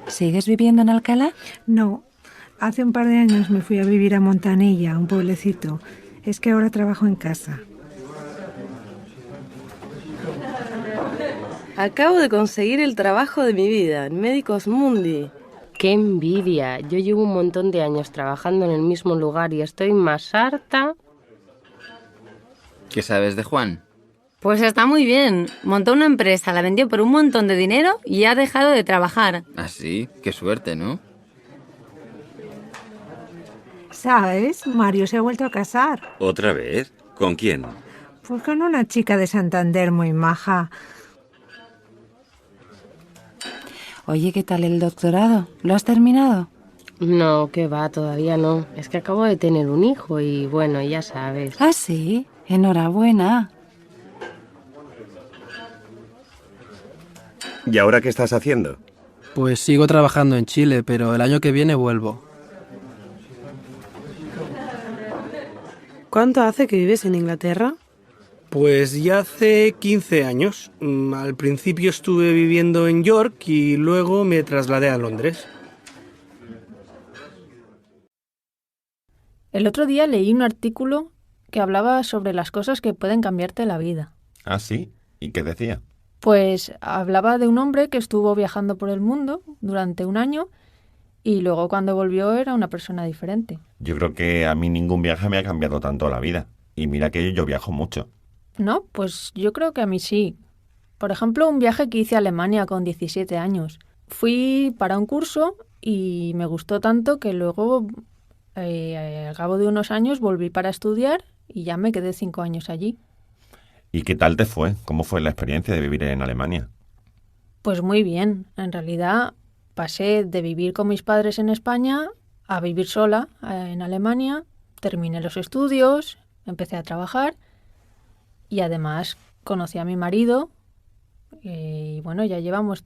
¿Sigues viviendo en Alcalá? No, hace un par de años me fui a vivir a Montanilla, un pueblecito. Es que ahora trabajo en casa. Acabo de conseguir el trabajo de mi vida, en Médicos Mundi. ¡Qué envidia! Yo llevo un montón de años trabajando en el mismo lugar y estoy más harta. ¿Qué sabes de Juan? Pues está muy bien. Montó una empresa, la vendió por un montón de dinero y ha dejado de trabajar. Ah, sí, qué suerte, ¿no? ¿Sabes? Mario se ha vuelto a casar. ¿Otra vez? ¿Con quién? Pues con una chica de Santander muy maja. Oye, ¿qué tal el doctorado? ¿Lo has terminado? No, qué va, todavía no. Es que acabo de tener un hijo y bueno, ya sabes. Ah, sí. Enhorabuena. ¿Y ahora qué estás haciendo? Pues sigo trabajando en Chile, pero el año que viene vuelvo. ¿Cuánto hace que vives en Inglaterra? Pues ya hace 15 años. Al principio estuve viviendo en York y luego me trasladé a Londres. El otro día leí un artículo que hablaba sobre las cosas que pueden cambiarte la vida. ¿Ah, sí? ¿Y qué decía? Pues hablaba de un hombre que estuvo viajando por el mundo durante un año y luego cuando volvió era una persona diferente. Yo creo que a mí ningún viaje me ha cambiado tanto la vida. Y mira que yo viajo mucho. No, pues yo creo que a mí sí. Por ejemplo, un viaje que hice a Alemania con 17 años. Fui para un curso y me gustó tanto que luego, al cabo de unos años, volví para estudiar y ya me quedé 5 años allí. ¿Y qué tal te fue? ¿Cómo fue la experiencia de vivir en Alemania? Pues muy bien. En realidad pasé de vivir con mis padres en España a vivir sola en Alemania. Terminé los estudios, empecé a trabajar y además conocí a mi marido. Y bueno, ya llevamos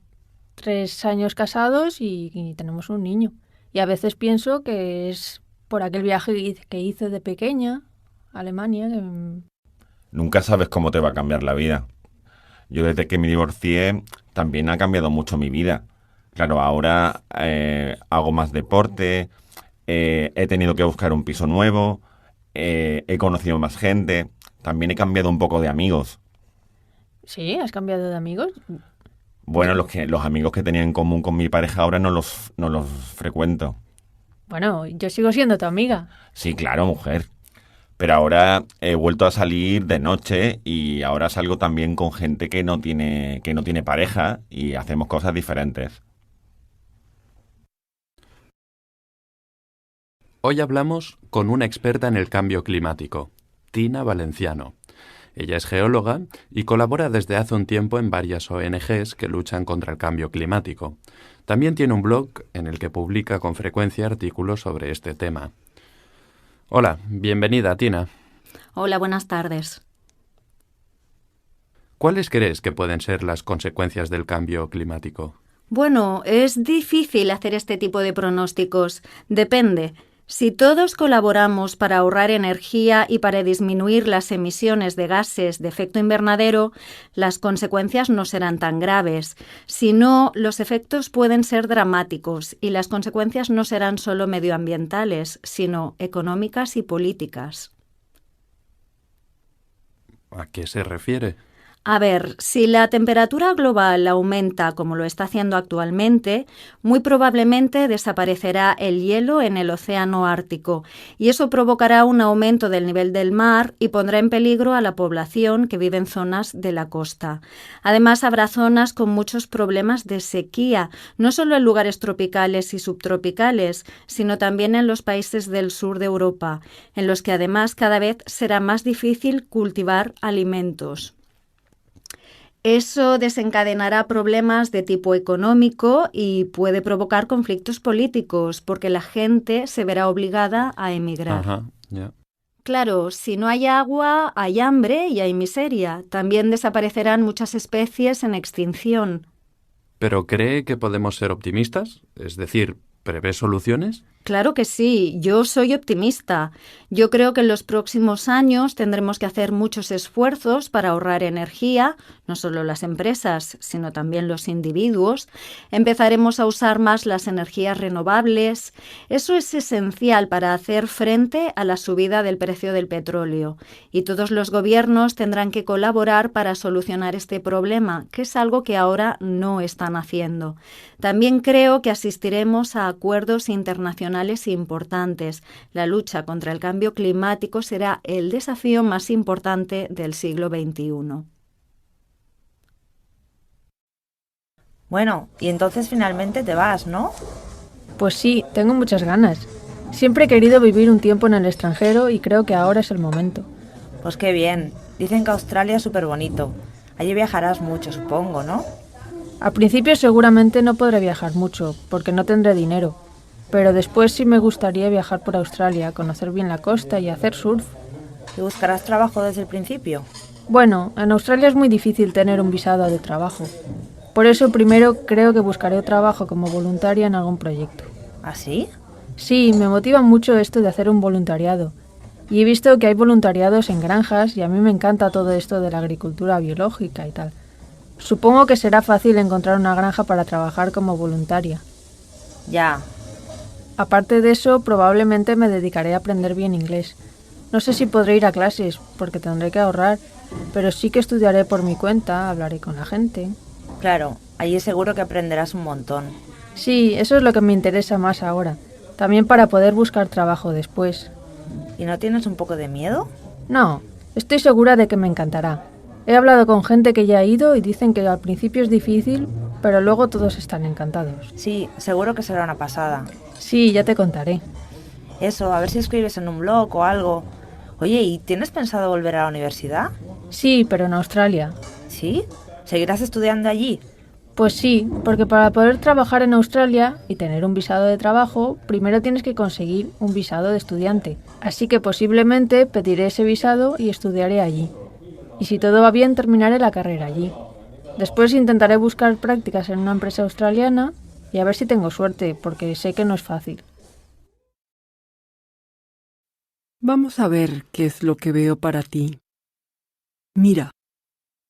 3 años casados y tenemos un niño. Y a veces pienso que es por aquel viaje que hice de pequeña a Alemania. Nunca sabes cómo te va a cambiar la vida. Yo desde que me divorcié también ha cambiado mucho mi vida. Claro, ahora hago más deporte, he tenido que buscar un piso nuevo, he conocido más gente, también he cambiado un poco de amigos. ¿Sí? ¿Has cambiado de amigos? Bueno, los amigos que tenía en común con mi pareja ahora no los frecuento. Bueno, yo sigo siendo tu amiga. Sí, claro, mujer. Pero ahora he vuelto a salir de noche y ahora salgo también con gente que no tiene pareja y hacemos cosas diferentes. Hoy hablamos con una experta en el cambio climático, Tina Valenciano. Ella es geóloga y colabora desde hace un tiempo en varias ONGs que luchan contra el cambio climático. También tiene un blog en el que publica con frecuencia artículos sobre este tema. Hola, bienvenida, Tina. Hola, buenas tardes. ¿Cuáles crees que pueden ser las consecuencias del cambio climático? Bueno, es difícil hacer este tipo de pronósticos. Depende. Si todos colaboramos para ahorrar energía y para disminuir las emisiones de gases de efecto invernadero, las consecuencias no serán tan graves. Si no, los efectos pueden ser dramáticos y las consecuencias no serán solo medioambientales, sino económicas y políticas. ¿A qué se refiere? A ver, si la temperatura global aumenta como lo está haciendo actualmente, muy probablemente desaparecerá el hielo en el océano Ártico y eso provocará un aumento del nivel del mar y pondrá en peligro a la población que vive en zonas de la costa. Además, habrá zonas con muchos problemas de sequía, no solo en lugares tropicales y subtropicales, sino también en los países del sur de Europa, en los que además cada vez será más difícil cultivar alimentos. Eso desencadenará problemas de tipo económico y puede provocar conflictos políticos, porque la gente se verá obligada a emigrar. Ajá, ya. Claro, si no hay agua, hay hambre y hay miseria. También desaparecerán muchas especies en extinción. ¿Pero cree que podemos ser optimistas? Es decir, ¿prevé soluciones? Claro que sí, yo soy optimista. Yo creo que en los próximos años tendremos que hacer muchos esfuerzos para ahorrar energía, no solo las empresas, sino también los individuos, empezaremos a usar más las energías renovables. Eso es esencial para hacer frente a la subida del precio del petróleo. Y todos los gobiernos tendrán que colaborar para solucionar este problema, que es algo que ahora no están haciendo. También creo que asistiremos a acuerdos internacionales importantes. La lucha contra el cambio climático será el desafío más importante del siglo XXI. Bueno, y entonces finalmente te vas, ¿no? Pues sí, tengo muchas ganas. Siempre he querido vivir un tiempo en el extranjero y creo que ahora es el momento. Pues qué bien. Dicen que Australia es súper bonito. Allí viajarás mucho, supongo, ¿no? Al principio seguramente no podré viajar mucho, porque no tendré dinero. Pero después sí me gustaría viajar por Australia, conocer bien la costa y hacer surf. ¿Y buscarás trabajo desde el principio? Bueno, en Australia es muy difícil tener un visado de trabajo. Por eso primero creo que buscaré trabajo como voluntaria en algún proyecto. ¿Ah, sí? Sí, me motiva mucho esto de hacer un voluntariado. Y he visto que hay voluntariados en granjas y a mí me encanta todo esto de la agricultura biológica y tal. Supongo que será fácil encontrar una granja para trabajar como voluntaria. Ya. Aparte de eso, probablemente me dedicaré a aprender bien inglés. No sé si podré ir a clases, porque tendré que ahorrar, pero sí que estudiaré por mi cuenta, hablaré con la gente. Claro, allí seguro que aprenderás un montón. Sí, eso es lo que me interesa más ahora. También para poder buscar trabajo después. ¿Y no tienes un poco de miedo? No, estoy segura de que me encantará. He hablado con gente que ya ha ido y dicen que al principio es difícil, pero luego todos están encantados. Sí, seguro que será una pasada. Sí, ya te contaré. Eso, a ver si escribes en un blog o algo. Oye, ¿y tienes pensado volver a la universidad? Sí, pero en Australia. ¿Sí? ¿Seguirás estudiando allí? Pues sí, porque para poder trabajar en Australia y tener un visado de trabajo, primero tienes que conseguir un visado de estudiante. Así que posiblemente pediré ese visado y estudiaré allí. Y si todo va bien, terminaré la carrera allí. Después intentaré buscar prácticas en una empresa australiana y a ver si tengo suerte, porque sé que no es fácil. Vamos a ver qué es lo que veo para ti. Mira,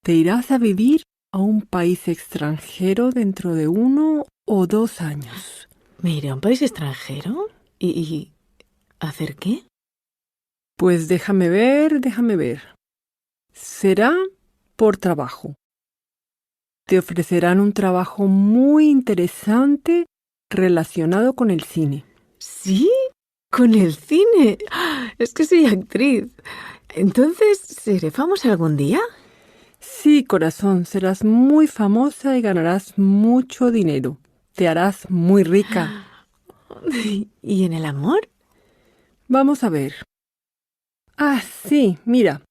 te irás a vivir a un país extranjero dentro de 1 o 2 años. ¿Me iré a un país extranjero? ¿Y hacer qué? Pues déjame ver. Será por trabajo. Te ofrecerán un trabajo muy interesante relacionado con el cine. ¿Sí? ¿Con el cine? Es que soy actriz. Entonces, ¿seré famosa algún día? Sí, corazón, serás muy famosa y ganarás mucho dinero. Te harás muy rica. ¿Y en el amor? Vamos a ver. Ah, sí, mira.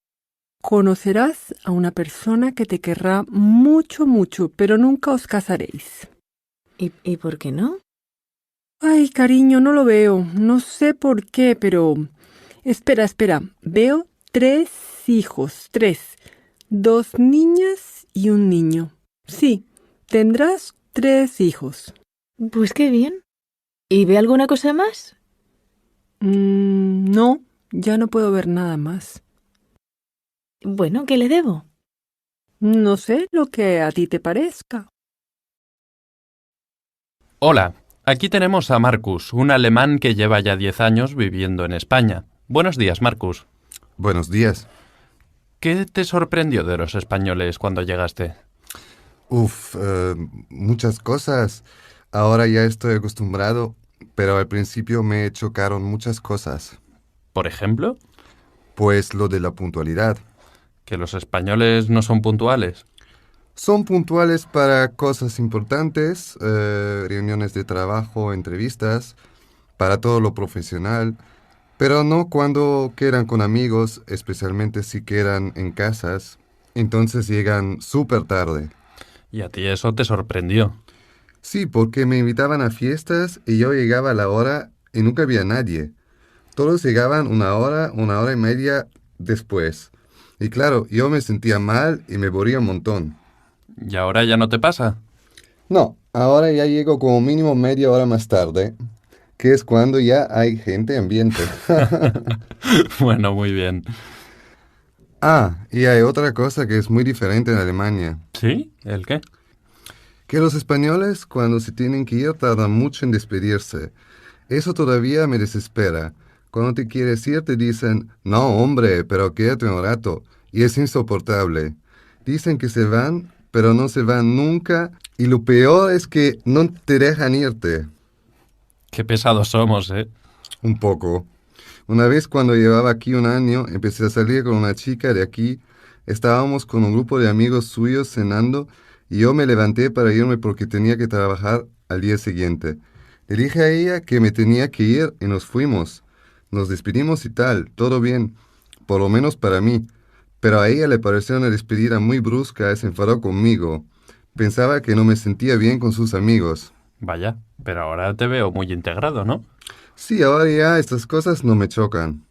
Conocerás a una persona que te querrá mucho, mucho, pero nunca os casaréis. ¿Y por qué no? Ay, cariño, no lo veo. No sé por qué, pero... Espera. Veo 3 hijos, 3. 2 niñas y un niño. Sí, tendrás 3 hijos. Pues qué bien. ¿Y ve alguna cosa más? No, ya no puedo ver nada más. Bueno, ¿qué le debo? No sé, lo que a ti te parezca. Hola, aquí tenemos a Marcus, un alemán que lleva ya 10 años viviendo en España. Buenos días, Marcus. Buenos días. ¿Qué te sorprendió de los españoles cuando llegaste? Muchas cosas. Ahora ya estoy acostumbrado, pero al principio me chocaron muchas cosas. ¿Por ejemplo? Pues lo de la puntualidad. ¿Que los españoles no son puntuales? Son puntuales para cosas importantes, reuniones de trabajo, entrevistas, para todo lo profesional, pero no cuando quedan con amigos, especialmente si quedan en casas. Entonces llegan súper tarde. ¿Y a ti eso te sorprendió? Sí, porque me invitaban a fiestas y yo llegaba a la hora y nunca había nadie. Todos llegaban 1 hora, 1 hora y media después. Y claro, yo me sentía mal y me aburría un montón. ¿Y ahora ya no te pasa? No, ahora ya llego como mínimo media hora más tarde, que es cuando ya hay gente ambiente. Bueno, muy bien. Ah, y hay otra cosa que es muy diferente en Alemania. ¿Sí? ¿El qué? Que los españoles, cuando se tienen que ir, tardan mucho en despedirse. Eso todavía me desespera. Cuando te quieres ir, te dicen, no, hombre, pero quédate un rato. Y es insoportable. Dicen que se van, pero no se van nunca. Y lo peor es que no te dejan irte. Qué pesados somos, ¿eh? Un poco. Una vez cuando llevaba aquí un año, empecé a salir con una chica de aquí. Estábamos con un grupo de amigos suyos cenando y yo me levanté para irme porque tenía que trabajar al día siguiente. Le dije a ella que me tenía que ir y nos fuimos. Nos despedimos y tal, todo bien, por lo menos para mí. Pero a ella le pareció una despedida muy brusca y se enfadó conmigo. Pensaba que no me sentía bien con sus amigos. Vaya, pero ahora te veo muy integrado, ¿no? Sí, ahora ya estas cosas no me chocan.